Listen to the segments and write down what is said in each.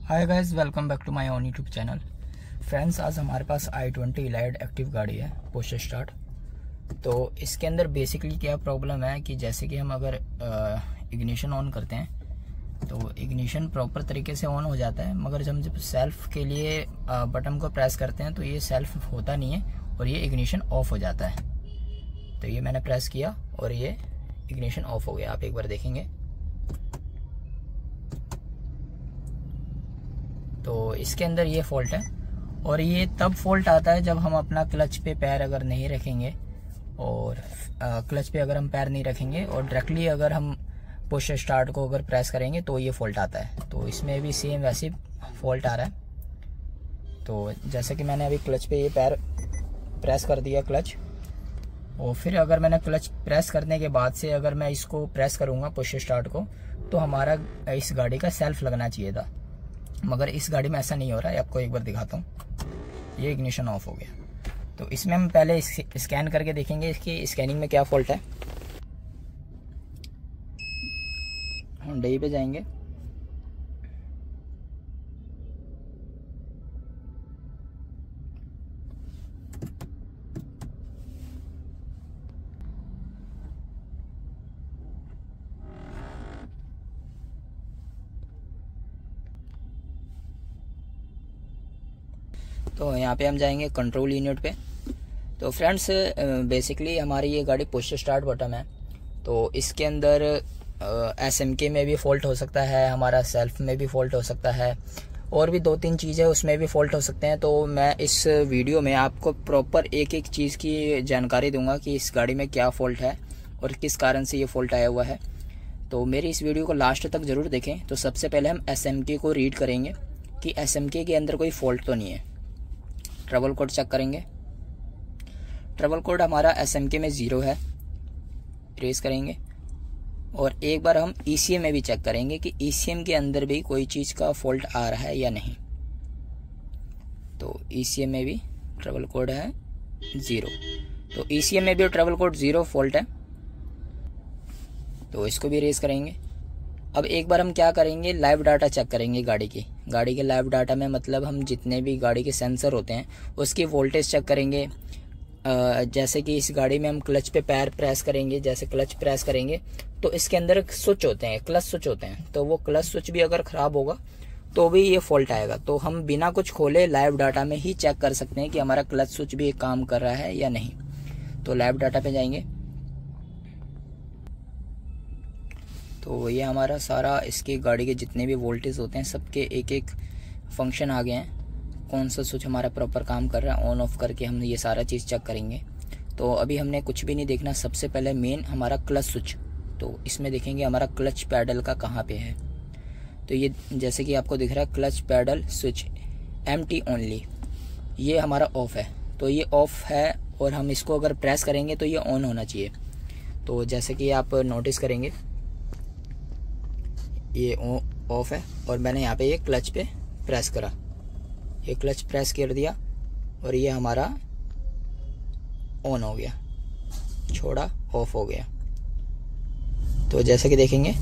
Hi guys, welcome back to my own YouTube channel. Friends, आज हमारे पास i20 Allied active गाड़ी है, push start. तो इसके अंदर बेसिकली क्या प्रॉब्लम है कि जैसे कि हम अगर इग्निशन ऑन करते हैं तो इग्निशन प्रॉपर तरीके से ऑन हो जाता है, मगर जब सेल्फ के लिए बटन को प्रेस करते हैं तो ये सेल्फ होता नहीं है और ये इग्निशन ऑफ हो जाता है। तो ये मैंने प्रेस किया और ये इग्निशन ऑफ हो गया, आप एक बार देखेंगे। तो इसके अंदर ये फॉल्ट है और ये तब फॉल्ट आता है जब हम अपना क्लच पे पैर अगर नहीं रखेंगे और क्लच पे अगर हम पैर नहीं रखेंगे और डायरेक्टली अगर हम पुश स्टार्ट को अगर प्रेस करेंगे तो ये फॉल्ट आता है। तो इसमें भी सेम वैसे फॉल्ट आ रहा है। तो जैसे कि मैंने अभी क्लच पे ये पैर प्रेस कर दिया क्लच, और फिर अगर मैंने क्लच प्रेस करने के बाद से अगर मैं इसको प्रेस करूँगा पुश स्टार्ट को तो हमारा इस गाड़ी का सेल्फ लगना चाहिए था, मगर इस गाड़ी में ऐसा नहीं हो रहा है। आपको एक बार दिखाता हूँ, ये इग्निशन ऑफ हो गया। तो इसमें हम पहले स्कैन करके देखेंगे इसकी स्कैनिंग में क्या फॉल्ट है। हम डे पे जाएंगे, तो यहाँ पे हम जाएंगे कंट्रोल यूनिट पे। तो फ्रेंड्स, बेसिकली हमारी ये गाड़ी पुश स्टार्ट बटन है, तो इसके अंदर SMK में भी फॉल्ट हो सकता है, हमारा सेल्फ में भी फॉल्ट हो सकता है, और भी 2-3 चीज़ें उसमें भी फॉल्ट हो सकते हैं। तो मैं इस वीडियो में आपको प्रॉपर एक एक चीज़ की जानकारी दूंगा कि इस गाड़ी में क्या फॉल्ट है और किस कारण से ये फॉल्ट आया हुआ है। तो मेरी इस वीडियो को लास्ट तक ज़रूर देखें। तो सबसे पहले हम SMK को रीड करेंगे कि SMK के अंदर कोई फॉल्ट तो नहीं है। ट्रबल कोड चेक करेंगे, ट्रबल कोड हमारा SMK में 0 है, इरेज करेंगे। और एक बार हम ECM में भी चेक करेंगे कि ECM के अंदर भी कोई चीज़ का फॉल्ट आ रहा है या नहीं। तो ECM में भी ट्रबल कोड है 0, तो ECM में भी ट्रबल कोड 0 फॉल्ट है, तो इसको भी इरेज करेंगे। अब एक बार हम क्या करेंगे, लाइव डाटा चेक करेंगे गाड़ी के लाइव डाटा में मतलब हम जितने भी गाड़ी के सेंसर होते हैं उसकी वोल्टेज चेक करेंगे। जैसे कि इस गाड़ी में हम क्लच पे पैर प्रेस करेंगे, जैसे क्लच प्रेस करेंगे तो इसके अंदर स्विच होते हैं, क्लच स्विच होते हैं, तो वो क्लच स्विच भी अगर ख़राब होगा तो भी ये फॉल्ट आएगा। तो हम बिना कुछ खोले लाइव डाटा में ही चेक कर सकते हैं कि हमारा क्लच स्विच भी काम कर रहा है या नहीं। तो लाइव डाटा पे जाएंगे, तो ये हमारा सारा इसकी गाड़ी के जितने भी वोल्टेज होते हैं सबके एक एक फंक्शन आ गए हैं, कौन सा स्विच हमारा प्रॉपर काम कर रहा है, ऑन ऑफ करके हम ये सारा चीज़ चेक करेंगे। तो अभी हमने कुछ भी नहीं देखना, सबसे पहले मेन हमारा क्लच स्विच। तो इसमें देखेंगे हमारा क्लच पैडल का कहाँ पे है। तो ये जैसे कि आपको दिख रहा है clutch pedal switch empty only, ये हमारा ऑफ है। तो ये ऑफ है और हम इसको अगर प्रेस करेंगे तो ये ऑन होना चाहिए। तो जैसे कि आप नोटिस करेंगे ये ऑफ है और मैंने यहाँ पे ये क्लच पे प्रेस करा, ये क्लच प्रेस कर दिया और ये हमारा ऑन हो गया, छोड़ा ऑफ हो गया। तो जैसे कि देखेंगे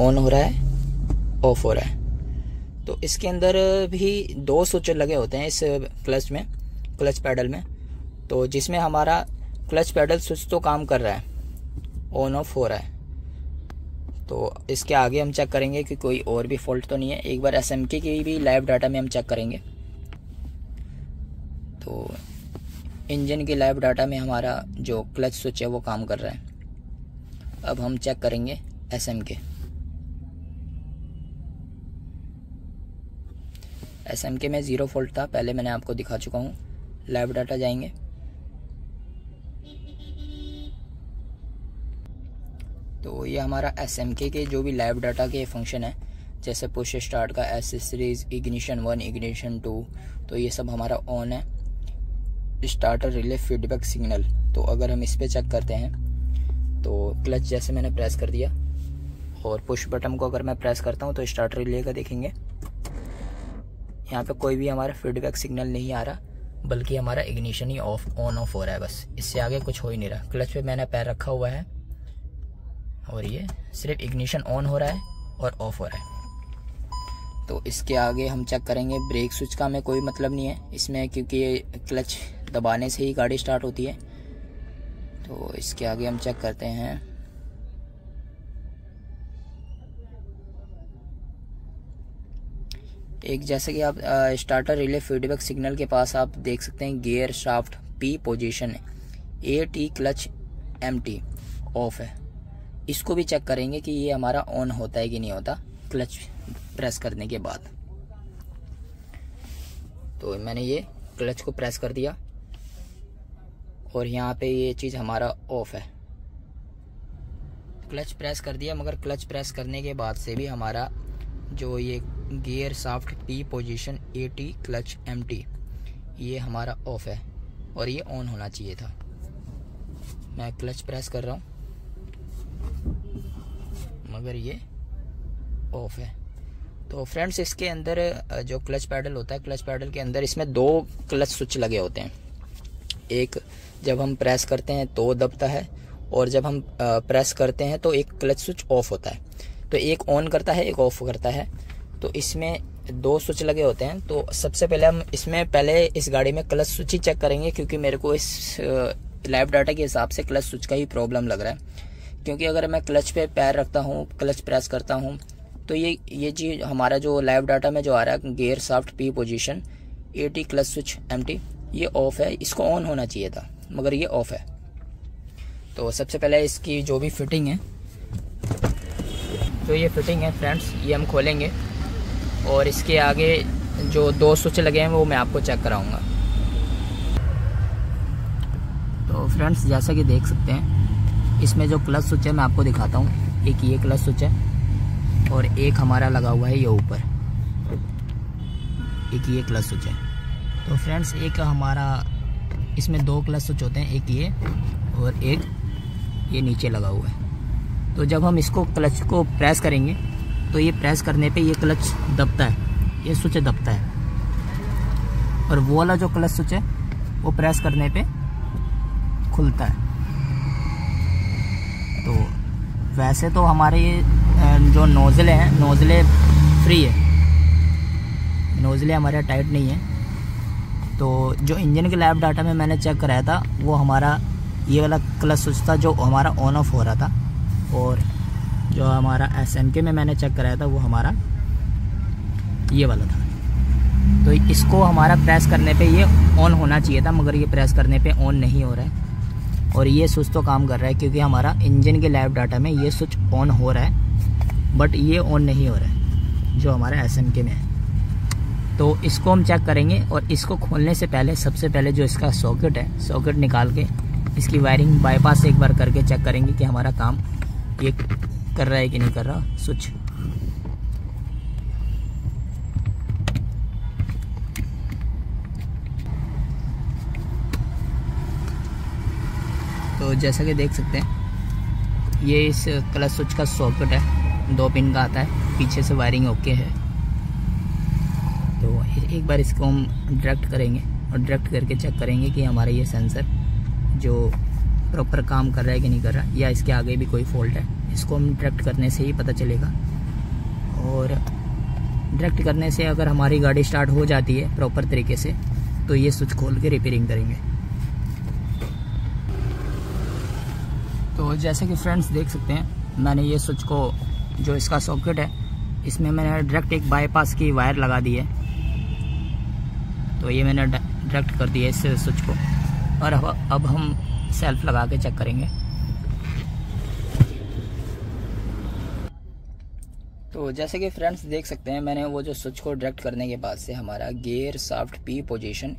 ऑन हो रहा है, ऑफ हो रहा है। तो इसके अंदर भी 2 स्विच लगे होते हैं इस क्लच में, क्लच पैडल में। तो जिसमें हमारा क्लच पैडल स्विच तो काम कर रहा है, ऑन ऑफ हो रहा है। तो इसके आगे हम चेक करेंगे कि कोई और भी फॉल्ट तो नहीं है। एक बार SMK की भी लाइव डाटा में हम चेक करेंगे। तो इंजन की लाइव डाटा में हमारा जो क्लच स्विच है वो काम कर रहा है। अब हम चेक करेंगे SMK में 0 फॉल्ट था, पहले मैंने आपको दिखा चुका हूँ। लाइव डाटा जाएंगे, तो ये हमारा SMK के जो भी लाइव डाटा के फंक्शन है, जैसे पुश स्टार्ट का एसेसरीज, इग्निशन 1, इग्निशन 2, तो ये सब हमारा ऑन है। स्टार्टर रिले फीडबैक सिग्नल, तो अगर हम इस पर चेक करते हैं तो क्लच जैसे मैंने प्रेस कर दिया और पुश बटन को अगर मैं प्रेस करता हूँ तो स्टार्टर रिले का देखेंगे यहाँ पे कोई भी हमारा फीडबैक सिग्नल नहीं आ रहा, बल्कि हमारा इग्निशन ही ऑन ऑफ हो रहा है, बस इससे आगे कुछ हो ही नहीं रहा। क्लच पे मैंने पैर रखा हुआ है और ये सिर्फ इग्निशन ऑन हो रहा है और ऑफ हो रहा है। तो इसके आगे हम चेक करेंगे। ब्रेक स्विच का हमें कोई मतलब नहीं है इसमें, क्योंकि ये क्लच दबाने से ही गाड़ी स्टार्ट होती है। तो इसके आगे हम चेक करते हैं। एक जैसे कि आप स्टार्टर रिले फीडबैक सिग्नल के पास आप देख सकते हैं gear shaft P position AT clutch MT of है। इसको भी चेक करेंगे कि ये हमारा ऑन होता है कि नहीं होता क्लच प्रेस करने के बाद। तो मैंने ये क्लच को प्रेस कर दिया और यहाँ पे ये चीज़ हमारा ऑफ है। क्लच प्रेस कर दिया, मगर क्लच प्रेस करने के बाद से भी हमारा जो ये gear shaft P position AT clutch MT ये हमारा ऑफ है और ये ऑन होना चाहिए था। मैं क्लच प्रेस कर रहा हूँ मगर ये ऑफ है। तो फ्रेंड्स इसके अंदर जो क्लच पैडल होता है, क्लच पैडल के अंदर इसमें 2 क्लच स्विच लगे होते हैं। एक जब हम प्रेस करते हैं तो दबता है और जब हम प्रेस करते हैं तो एक क्लच स्विच ऑफ होता है। तो एक ऑन करता है, एक ऑफ करता है। तो इसमें 2 स्विच लगे होते हैं। तो सबसे पहले हम इसमें पहले इस गाड़ी में क्लच स्विच ही चेक करेंगे, क्योंकि मेरे को इस लाइव डाटा के हिसाब से क्लच स्विच का ही प्रॉब्लम लग रहा है। क्योंकि अगर मैं क्लच पे पैर रखता हूँ, क्लच प्रेस करता हूँ, तो ये चीज़ हमारा जो लाइव डाटा में जो आ रहा है gear shaft P position AT clutch switch MT ये ऑफ है। इसको ऑन होना चाहिए था मगर ये ऑफ है। तो सबसे पहले इसकी जो भी फिटिंग है, जो ये फिटिंग है फ्रेंड्स, ये हम खोलेंगे और इसके आगे जो 2 स्विच लगे हैं वो मैं आपको चेक कराऊंगा। तो फ्रेंड्स जैसा कि देख सकते हैं इसमें जो क्लच स्विच है मैं आपको दिखाता हूँ। एक ये क्लच स्विच है और एक हमारा लगा हुआ है ये ऊपर, एक ये क्लच स्विच है। तो फ्रेंड्स एक हमारा इसमें 2 क्लच स्विच होते हैं, एक ये और एक ये नीचे लगा हुआ है। तो जब हम इसको क्लच को प्रेस करेंगे तो ये प्रेस करने पे ये क्लच दबता है, ये स्विच दबता है। और वो वाला जो क्लच स्विच है वो प्रेस करने पे खुलता है। तो वैसे तो हमारे ये जो नोज़लें हैं, नोज़लें फ्री है, नोज़लें हमारे टाइट नहीं है। तो जो इंजन के लैब डाटा में मैंने चेक कराया था वो हमारा ये वाला क्लच स्विच था जो हमारा ऑन ऑफ हो रहा था, और जो हमारा SMK में मैंने चेक कराया था वो हमारा ये वाला था। तो इसको हमारा प्रेस करने पे ये ऑन होना चाहिए था, मगर ये प्रेस करने पे ऑन नहीं हो रहा है। और ये स्विच तो काम कर रहा है क्योंकि हमारा इंजन के लाइव डाटा में ये स्विच ऑन हो रहा है, बट ये ऑन नहीं हो रहा है जो हमारा SMK में है। तो इसको हम चेक करेंगे और इसको खोलने से पहले सबसे पहले जो इसका सॉकेट है, सॉकेट निकाल के इसकी वायरिंग बाईपास एक बार करके चेक करेंगे कि हमारा काम ये कर रहा है कि नहीं कर रहा स्विच। तो जैसा कि देख सकते हैं ये इस क्लच स्विच का सॉकेट है, 2 पिन का आता है, पीछे से वायरिंग ओके है। तो एक बार इसको हम डायरेक्ट करेंगे और डायरेक्ट करके चेक करेंगे कि हमारा ये सेंसर जो प्रॉपर काम कर रहा है कि नहीं कर रहा, या इसके आगे भी कोई फॉल्ट है। इसको हम डायरेक्ट करने से ही पता चलेगा। और डायरेक्ट करने से अगर हमारी गाड़ी स्टार्ट हो जाती है प्रॉपर तरीके से तो ये स्विच खोल के रिपेयरिंग करेंगे। तो जैसे कि फ्रेंड्स देख सकते हैं मैंने ये स्विच को, जो इसका सॉकेट है, इसमें मैंने डायरेक्ट एक बाईपास की वायर लगा दी है। तो ये मैंने डायरेक्ट कर दिया इस स्विच को, और अब हम सेल्फ लगा के चेक करेंगे। तो जैसे कि फ्रेंड्स देख सकते हैं मैंने वो जो स्विच को डायरेक्ट करने के बाद से हमारा गियर शाफ्ट P पोजीशन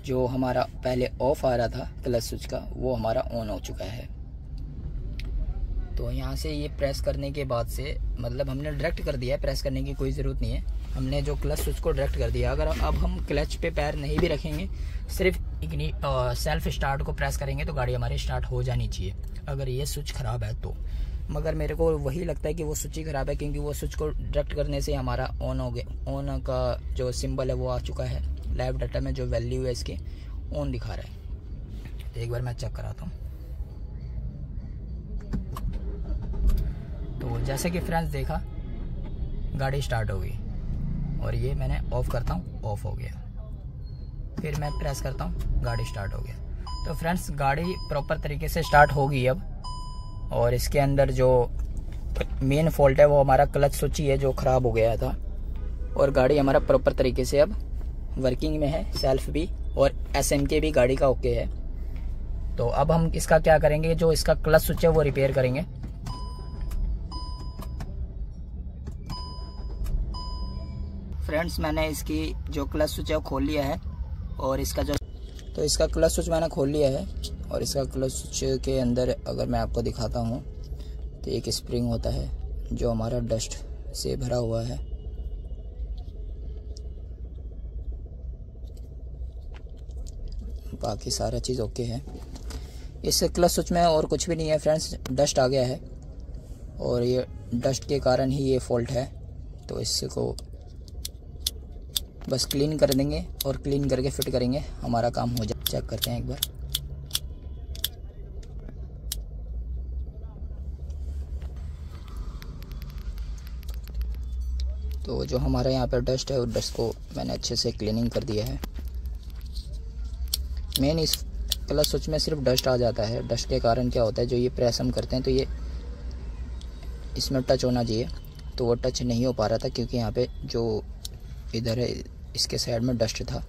जो हमारा पहले ऑफ आ रहा था क्लच स्विच का, वो हमारा ऑन हो चुका है। तो यहाँ से ये प्रेस करने के बाद से, मतलब हमने डायरेक्ट कर दिया है, प्रेस करने की कोई ज़रूरत नहीं है, हमने जो क्लच स्विच को डायरेक्ट कर दिया। अगर अब हम क्लच पे पैर नहीं भी रखेंगे, सिर्फ सेल्फ स्टार्ट को प्रेस करेंगे तो गाड़ी हमारी स्टार्ट हो जानी चाहिए, अगर ये स्विच ख़राब है तो। मगर मेरे को वही लगता है कि वो स्विच ही ख़राब है, क्योंकि वो स्विच को डायरेक्ट करने से हमारा ऑन हो गया, ऑन का जो सिंबल है वो आ चुका है। लाइव डाटा में जो वैल्यू है इसके ऑन दिखा रहा है। तो एक बार मैं चेक कराता हूँ। तो जैसे कि फ्रेंड्स देखा गाड़ी स्टार्ट हो गई। और ये मैंने ऑफ़ करता हूँ, ऑफ़ हो गया। फिर मैं प्रेस करता हूँ, गाड़ी स्टार्ट हो गया। तो फ्रेंड्स गाड़ी प्रॉपर तरीके से स्टार्ट होगी अब। और इसके अंदर जो मेन फॉल्ट है वो हमारा क्लच स्विच ही है जो ख़राब हो गया था। और गाड़ी हमारा प्रॉपर तरीके से अब वर्किंग में है, सेल्फ भी और SMK भी गाड़ी का ओके है। तो अब हम इसका क्या करेंगे, जो इसका क्लच स्विच है वो रिपेयर करेंगे। फ्रेंड्स मैंने इसकी जो क्लच स्विच है वो खोल लिया है और इसका क्लच स्विच मैंने खोल लिया है। और इसका क्लच स्विच के अंदर अगर मैं आपको दिखाता हूँ तो एक स्प्रिंग होता है जो हमारा डस्ट से भरा हुआ है। बाकी सारा चीज़ ओके है। इस क्लच स्विच में और कुछ भी नहीं है फ्रेंड्स, डस्ट आ गया है और ये डस्ट के कारण ही ये फॉल्ट है। तो इसको बस क्लीन कर देंगे और क्लीन करके फिट करेंगे, हमारा काम हो जाए। चेक करते हैं एक बार। तो जो हमारा यहाँ पर डस्ट है उस डस्ट को मैंने अच्छे से क्लीनिंग कर दिया है। मेन इस क्लच स्विच में सिर्फ डस्ट आ जाता है। डस्ट के कारण क्या होता है, जो ये प्रेस हम करते हैं तो ये इसमें टच होना चाहिए, तो वो टच नहीं हो पा रहा था क्योंकि यहाँ पे जो इधर है इसके साइड में डस्ट था।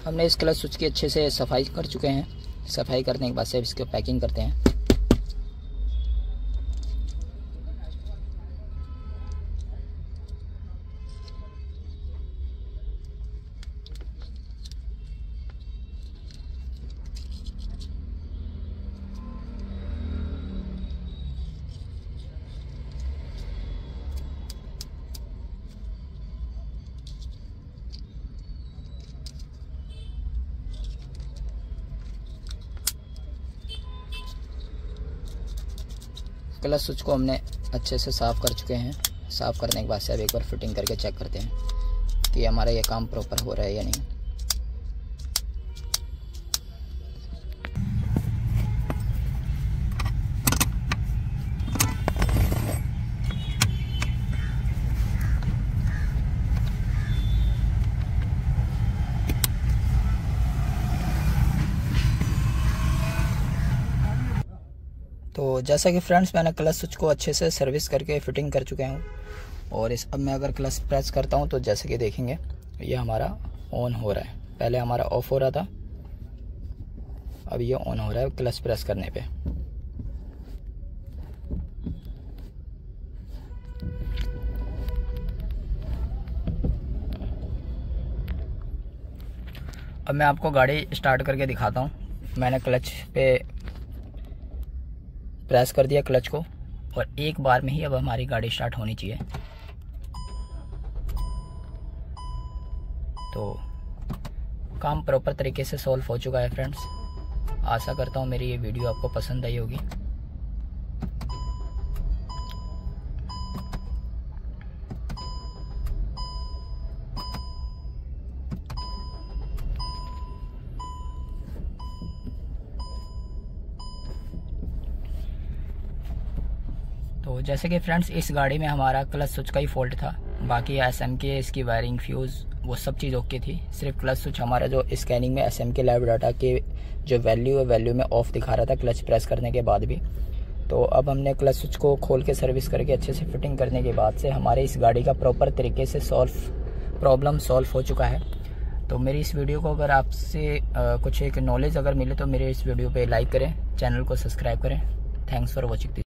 हमने इस क्लच स्विच की अच्छे से सफाई कर चुके हैं। सफाई करने के बाद से इसको पैकिंग करते हैं। क्लच स्विच को हमने अच्छे से साफ़ कर चुके हैं। साफ़ करने के बाद से अब एक बार फिटिंग करके चेक करते हैं कि हमारा ये काम प्रॉपर हो रहा है या नहीं। तो जैसा कि फ्रेंड्स मैंने क्लच स्विच को अच्छे से सर्विस करके फिटिंग कर चुके हूँ। और अब मैं अगर क्लच प्रेस करता हूँ तो जैसे कि देखेंगे ये हमारा ऑन हो रहा है। पहले हमारा ऑफ हो रहा था, अब ये ऑन हो रहा है क्लच प्रेस करने पे। अब मैं आपको गाड़ी स्टार्ट करके दिखाता हूँ। मैंने क्लच पे प्रेस कर दिया क्लच को और एक बार में ही अब हमारी गाड़ी स्टार्ट होनी चाहिए। तो काम प्रॉपर तरीके से सॉल्व हो चुका है फ्रेंड्स। आशा करता हूँ मेरी ये वीडियो आपको पसंद आई होगी। तो जैसे कि फ्रेंड्स इस गाड़ी में हमारा क्लच स्विच का ही फॉल्ट था। बाकी SMK इसकी वायरिंग फ्यूज़ वो सब चीज़ ओके थी। सिर्फ क्लच स्विच हमारा जो स्कैनिंग में SMK लाइव डाटा के जो वैल्यू है वैल्यू में ऑफ दिखा रहा था क्लच प्रेस करने के बाद भी। तो अब हमने क्लच स्विच को खोल के सर्विस करके अच्छे से फिटिंग करने के बाद से हमारे इस गाड़ी का प्रॉपर तरीके से प्रॉब्लम सॉल्व हो चुका है। तो मेरी इस वीडियो को अगर आपसे कुछ एक नॉलेज अगर मिले तो मेरे इस वीडियो पर लाइक करें, चैनल को सब्सक्राइब करें। Thanks for watching.